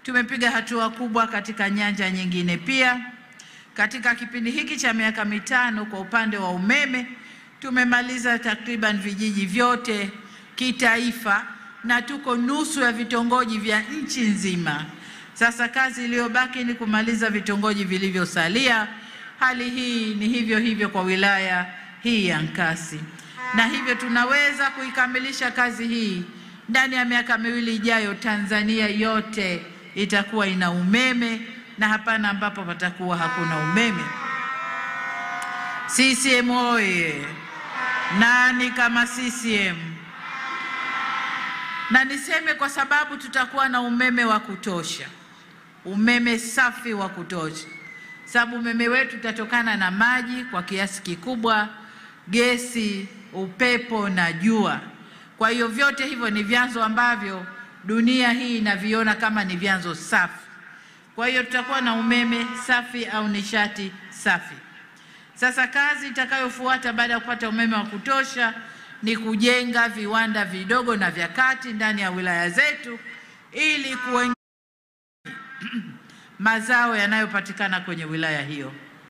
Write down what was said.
tumepiga hatua kubwa katika nyanja nyingine pia. Katika kipindi hiki cha miaka mitano, kwa upande wa umeme tumemaliza takriban vijiji vyote kitaifa na tuko nusu ya vitongoji vya nchi nzima. Sasa kazi iliyobaki ni kumaliza vitongoji vilivyosalia. Hali hii ni hivyo hivyo kwa wilaya hii ya Nkasi, na hivyo tunaweza kuikamilisha kazi hii ndani ya miaka miwili ijayo. Tanzania yote itakuwa ina umeme na hapana ambapo patakuwa hakuna umeme. CCM oye! Nani kama CCM? Na niseme kwa sababu tutakuwa na umeme wa kutosha, umeme safi wa kutosha, sababu umeme wetu utatokana na maji kwa kiasi kikubwa, gesi, upepo na jua. Kwa hiyo vyote hivyo ni vyanzo ambavyo dunia hii inaviona kama ni vyanzo safi. Kwa hiyo tutakuwa na umeme safi au nishati safi. Sasa kazi itakayofuata baada ya kupata umeme wa kutosha ni kujenga viwanda vidogo na vya kati ndani ya wilaya zetu ili kuongeza mazao yanayopatikana kwenye wilaya hiyo.